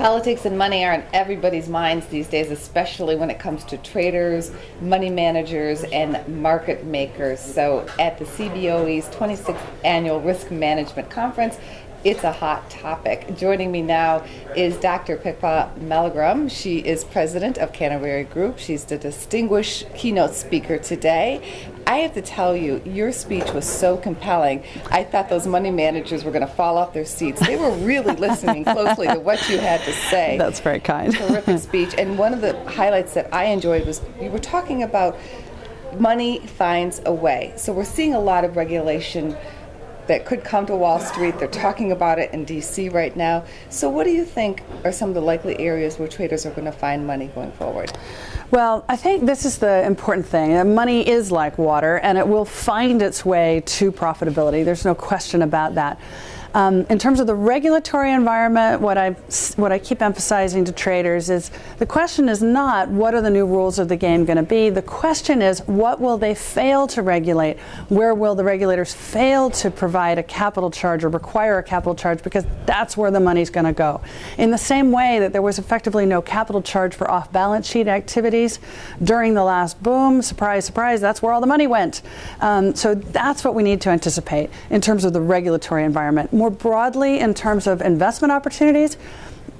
Politics and money are on everybody's minds these days, especially when it comes to traders, money managers, and market makers. So at the CBOE's 26th Annual Risk Management Conference, it's a hot topic. Joining me now is Dr. Pippa Malmgren. She is president of Canterbury Group. She's the distinguished keynote speaker today. I have to tell you, your speech was so compelling. I thought those money managers were going to fall off their seats. They were really listening closely to what you had to say. That's very kind. Terrific speech. And one of the highlights that I enjoyed was you were talking about money finds a way. So we're seeing a lot of regulation that could come to Wall Street. They're talking about it in D.C. right now. So what do you think are some of the likely areas where traders are going to find money going forward? Well, I think this is the important thing. Money is like water, and it will find its way to profitability. There's no question about that. In terms of the regulatory environment, what I keep emphasizing to traders is the question is not what are the new rules of the game going to be. The question is what will they fail to regulate? Where will the regulators fail to provide a capital charge or require a capital charge, because that's where the money's going to go. In the same way that there was effectively no capital charge for off-balance sheet activities during the last boom, surprise, surprise, that's where all the money went. So that's what we need to anticipate in terms of the regulatory environment. More broadly, in terms of investment opportunities,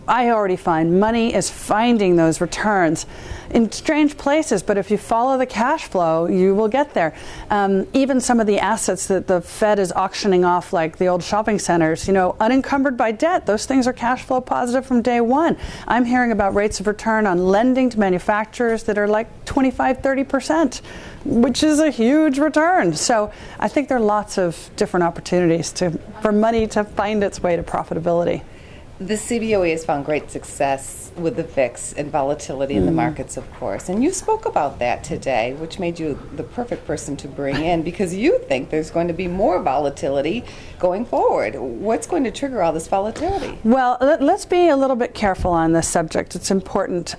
I already find money is finding those returns in strange places, but if you follow the cash flow, you will get there. Even some of the assets that the Fed is auctioning off, like the old shopping centers, unencumbered by debt, those things are cash flow positive from day one. I'm hearing about rates of return on lending to manufacturers that are like 25-30%, which is a huge return. So I think there are lots of different opportunities for money to find its way to profitability. The CBOE has found great success with the VIX and volatility in the markets, of course. And you spoke about that today, which made you the perfect person to bring in, because you think there's going to be more volatility going forward. What's going to trigger all this volatility? Well, let's be a little bit careful on this subject. It's important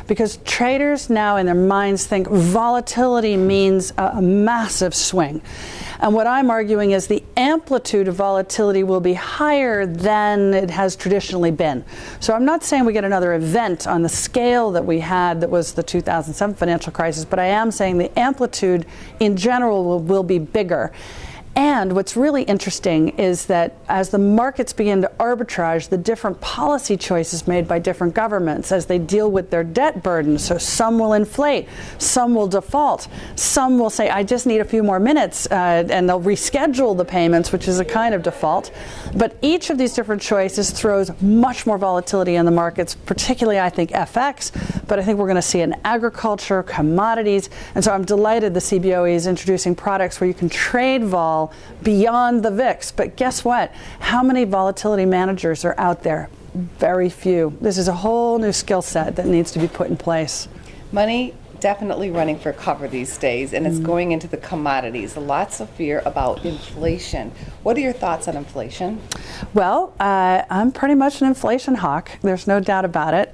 because traders now in their minds think volatility means a massive swing. And what I'm arguing is the amplitude of volatility will be higher than it has traditionally been. So I'm not saying we get another event on the scale that we had that was the 2007 financial crisis, but I am saying the amplitude in general will be bigger. And what's really interesting is that as the markets begin to arbitrage the different policy choices made by different governments as they deal with their debt burden, so some will inflate, some will default, some will say, I just need a few more minutes, and they'll reschedule the payments, which is a kind of default. But each of these different choices throws much more volatility in the markets, particularly, I think, FX, but I think we're going to see it in agriculture, commodities, and so I'm delighted the CBOE is introducing products where you can trade vol beyond the VIX. But guess what? How many volatility managers are out there? Very few. This is a whole new skill set that needs to be put in place. Money definitely running for cover these days, and it's going into the commodities. Lots of fear about inflation. What are your thoughts on inflation? Well, I'm pretty much an inflation hawk. There's no doubt about it.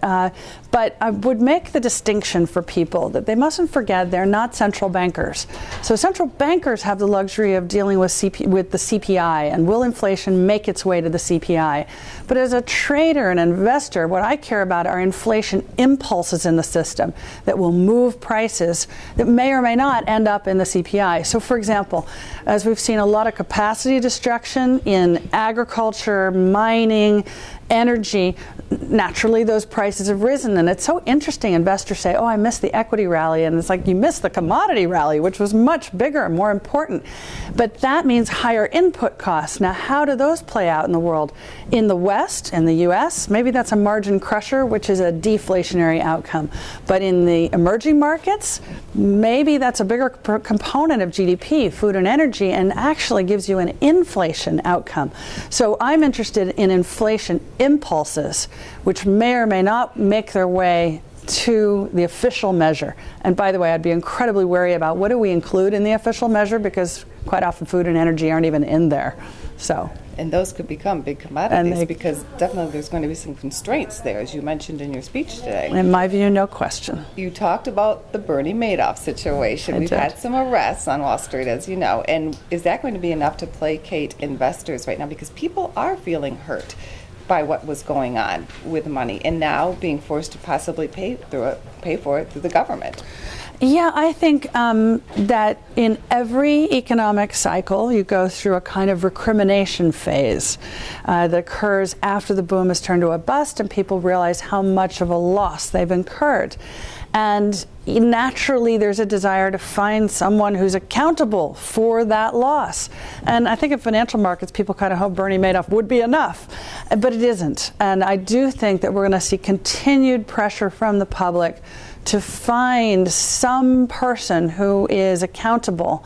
But I would make the distinction for people that they mustn't forget they're not central bankers. So central bankers have the luxury of dealing with the CPI, and will inflation make its way to the CPI? But as a trader and investor, what I care about are inflation impulses in the system that will move prices that may or may not end up in the CPI. So for example, as we've seen a lot of capacity destruction in agriculture, mining, energy, naturally those prices have risen. And it's so interesting. Investors say, oh, I missed the equity rally. And it's like, you missed the commodity rally, which was much bigger and more important. But that means higher input costs. Now, how do those play out in the world? In the West, in the US, maybe that's a margin crusher, which is a deflationary outcome. But in the emerging markets, maybe that's a bigger component of GDP, food and energy, and actually gives you an inflation outcome. So I'm interested in inflation impulses, which may or may not make their way to the official measure. And by the way, I'd be incredibly wary about what do we include in the official measure, because quite often food and energy aren't even in there. So. And those could become big commodities, because definitely there's going to be some constraints there, as you mentioned in your speech today. In my view, no question. You talked about the Bernie Madoff situation. We've had some arrests on Wall Street, as you know. And is that going to be enough to placate investors right now? Because people are feeling hurt. by what was going on with money, and now being forced to possibly pay for it through the government. Yeah, I think that in every economic cycle, you go through a kind of recrimination phase that occurs after the boom has turned to a bust and people realize how much of a loss they've incurred. And naturally, there's a desire to find someone who's accountable for that loss. And I think in financial markets, people kind of hope Bernie Madoff would be enough, but it isn't. And I do think that we're going to see continued pressure from the public to find some person who is accountable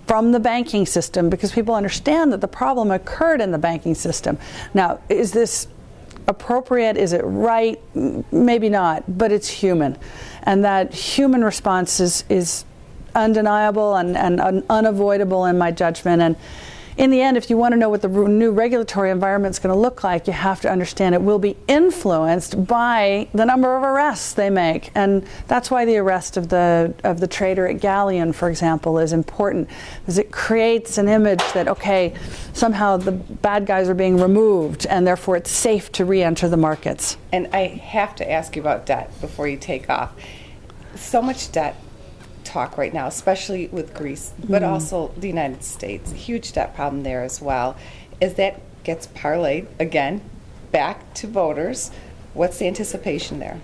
from the banking system, because people understand that the problem occurred in the banking system. Now, is this appropriate? Is it right? Maybe not, but it's human. And that human response is undeniable and unavoidable in my judgment. And in the end, if you want to know what the new regulatory environment is going to look like, you have to understand it will be influenced by the number of arrests they make. And that's why the arrest of the trader at Galleon, for example, is important, because it creates an image that, okay, somehow the bad guys are being removed, and therefore it's safe to re-enter the markets. And I have to ask you about debt before you take off. So much debt talk right now, especially with Greece, but also the United States. Huge debt problem there as well. As that gets parlayed again back to voters, what's the anticipation there?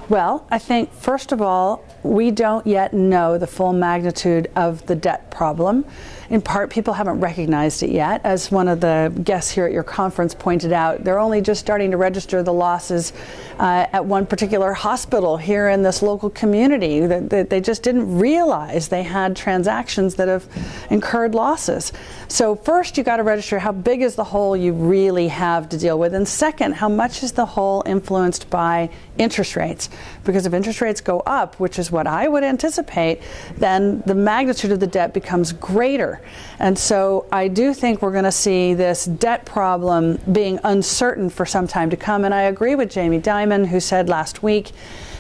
Well, I think, first of all, we don't yet know the full magnitude of the debt problem. In part, people haven't recognized it yet. As one of the guests here at your conference pointed out, they're only just starting to register the losses at one particular hospital here in this local community. They just didn't realize they had transactions that have incurred losses. So first, you got to register how big is the hole you really have to deal with. And second, how much is the hole influenced by interest rates? Because if interest rates go up, which is what I would anticipate, then the magnitude of the debt becomes greater. And so I do think we're going to see this debt problem being uncertain for some time to come. And I agree with Jamie Dimon, who said last week,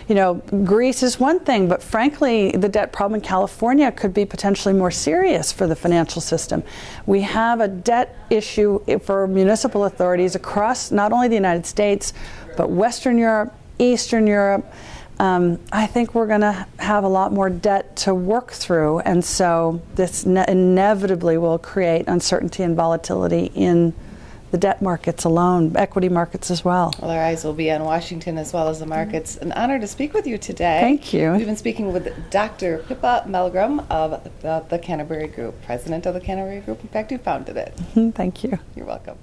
you know, Greece is one thing, but frankly, the debt problem in California could be potentially more serious for the financial system. We have a debt issue for municipal authorities across not only the United States, but Western Europe, Eastern Europe. I think we're going to have a lot more debt to work through, and so this inevitably will create uncertainty and volatility in the debt markets alone, equity markets as well. Well, our eyes will be on Washington as well as the markets. An honor to speak with you today. Thank you. We've been speaking with Dr. Pippa Malmgren of the Canterbury Group, president of the Canterbury Group. In fact, you founded it. Thank you. You're welcome.